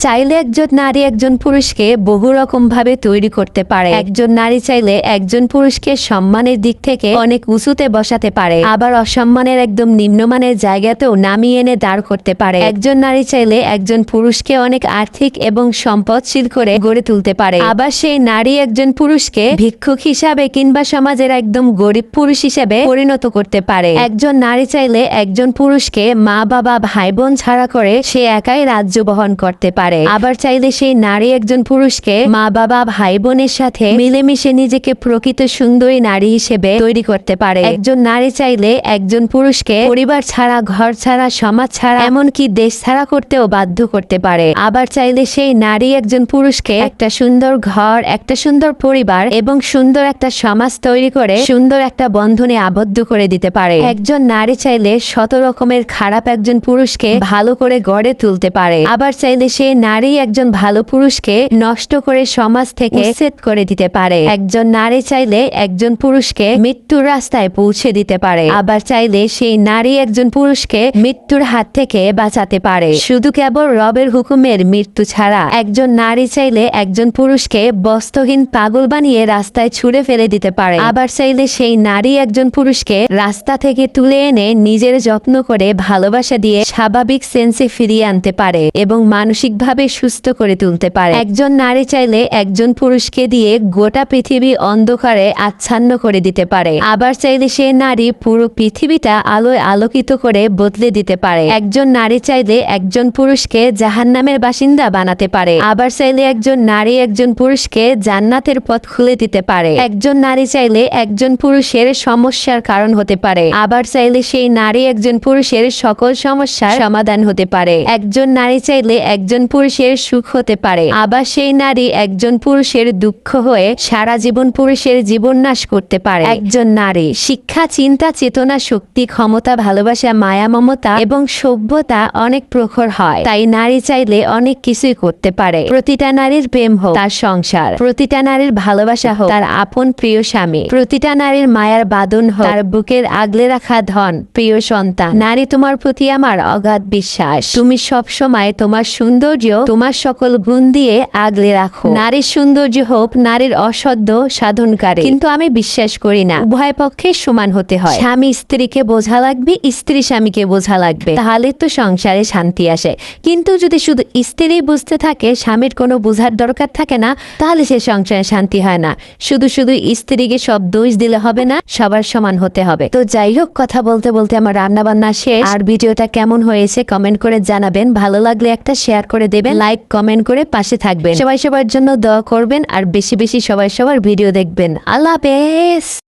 চাইলে একজন নারী একজন পুরুষকে বহু রকম ভাবে তৈরি করতে পারে। একজন নারী চাইলে একজন পুরুষকে সম্মানের দিক থেকে অনেক উঁচুতে বসাতে পারে, আবার অসম্মানের একদম নিম্নমানের জায়গাতেও নামিয়ে এনে দাঁড় করতে পারে। একজন নারী চাইলে একজন পুরুষকে অনেক আর্থিক এবং সম্পদশীল করে গড়ে তুলতে পারে, আবার সেই নারী একজন পুরুষকে ভিক্ষুক হিসাবে কিংবা সমাজের একদম গরিব পুরুষ হিসেবে পরিণত করতে পারে। একজন নারী চাইলে একজন পুরুষকে মা বাবা ভাই বোন ছাড়া করে সে একাই রাজ্য বহন করতে পারে, আবার চাইলে সেই নারী একজন পুরুষকে মা বাবা ভাই বোনের সাথে মিলেমিশে নিজেকে প্রকৃত সুন্দরী নারী হিসেবে তৈরি করতে পারে। একজন নারী চাইলে একজন পুরুষকে পরিবার ছাড়া, ঘর ছাড়া, সমাজ ছাড়া, এমনকি দেশ ছাড়া করতেও বাধ্য করতে পারে। আবার চাইলে সেই নারী একজন পুরুষকে একটা সুন্দর ঘর, একটা সুন্দর পরিবার এবং সুন্দর একটা সমাজ তৈরি করে সুন্দর একটা বন্ধনে আবদ্ধ করে দিতে পারে। একজন নারী চাইলে শত রকমের খারাপ একজন পুরুষকে ভালো করে গড়ে তুলতে পারে, আবার চাইলে সেই নারী একজন ভালো পুরুষকে নষ্ট করে সমাজ থেকে উচ্ছেদ করে দিতে পারে। একজন নারী চাইলে একজন পুরুষকে মৃত্যুর রাস্তায় পৌঁছে দিতে পারে, আবার চাইলে সেই নারী একজন পুরুষকে মৃত্যুর হাত থেকে বাঁচাতে পারে। শুধু কেবল রবের হুকুমের মৃত্যু ছাড়া একজন নারী চাইলে একজন পুরুষকে বস্ত্রহীন পাগল বানিয়ে রাস্তায় ছুঁড়ে ফেলে দিতে পারে, আবার চাইলে সেই নারী একজন পুরুষকে রাস্তা থেকে তুলে এনে নিজের যত্ন করে ভালোবাসা দিয়ে স্বাভাবিক সেন্সে ফিরিয়ে আনতে পারে এবং মানসিকভাবে সুস্থ করে তুলতে পারে। একজন নারী চাইলে একজন পুরুষকে দিয়ে গোটা পৃথিবী অন্ধকারে আচ্ছন্ন করে দিতে পারে, আবার চাইলে সে নারী পুরো পৃথিবীটা আলোয় আলোকিত করে বদলে দিতে পারে। একজন নারী চাইলে একজন পুরুষকে জাহান্নামের বাসিন্দা বানাতে পারে, আবার চাইলে একজন নারী একজন পুরুষকে জান্নাতের পথ খুলে দিতে পারে। একজন নারী চাইলে একজন পুরুষের সমস্যার কারণ হতে পারে, আবার চাইলে সেই নারী একজন পুরুষের সকল সমস্যার সমাধান হতে পারে। একজন নারী চাইলে একজন পুরুষের সুখ হতে পারে, আবার সেই নারী একজন পুরুষের দুঃখ হয়ে সারা জীবন পুরুষের জীবন নাশ করতে পারে। একজন নারী শিক্ষা, চিন্তা, চেতনা, শক্তি, ক্ষমতা, ভালোবাসা, মায়া, মমতা এবং সভ্যতা অনেক প্রখর হয়, তাই নারী চাইলে অনেক কিছুই করতে পারে। প্রতিটা নারীর প্রেম হোক তার সংসার, প্রতিটা নারীর ভালোবাসা হোক তার আপন প্রিয় স্বামী, প্রতিটা নারীর মায়ার বাঁধন হোক তার বুকের আগলে রাখা ধন, প্রিয় সন্তান। নারী, তোমার প্রতি আমার অগাধ বিশ্বাস। তুমি সব সময় তোমার সৌন্দর্য, তোমার সকল গুণ দিয়ে আগলে রাখো। নারীর সৌন্দর্য হোক নারীর অসাধ্য সাধনকারী, কিন্তু আমি বিশ্বাস করি না উভয় পক্ষে সমান হতে হয়। স্বামী স্ত্রীকে বোঝা লাগবে, স্ত্রী স্বামীকে বোঝা লাগবে, তাহলে তো সংসারে শান্তি আসে। কিন্তু যদি শুধু স্ত্রী বুঝতে থাকে, স্বামীর কোনো বোঝার দরকার থাকে না, তাহলে সে সংসারে শান্তি হয় না। শুধু শুধু স্ত্রীকে সব দোষ দিলে হবে না, সবার সমান হতে হবে। তো যাই হোক, কথা বলতে বলতে আমার রান্না বান্না শেষ। আর ভিডিওটা কেমন হয়েছে কমেন্ট করে জানাবেন, ভালো লাগলে একটা শেয়ার করে দেবেন, লাইক কমেন্ট করে পাশে থাকবেন। সবাই সবার জন্য দোয়া করবেন আর বেশি বেশি সবাই সবার ভিডিও দেখবেন। আল্লাহ হাফেজ।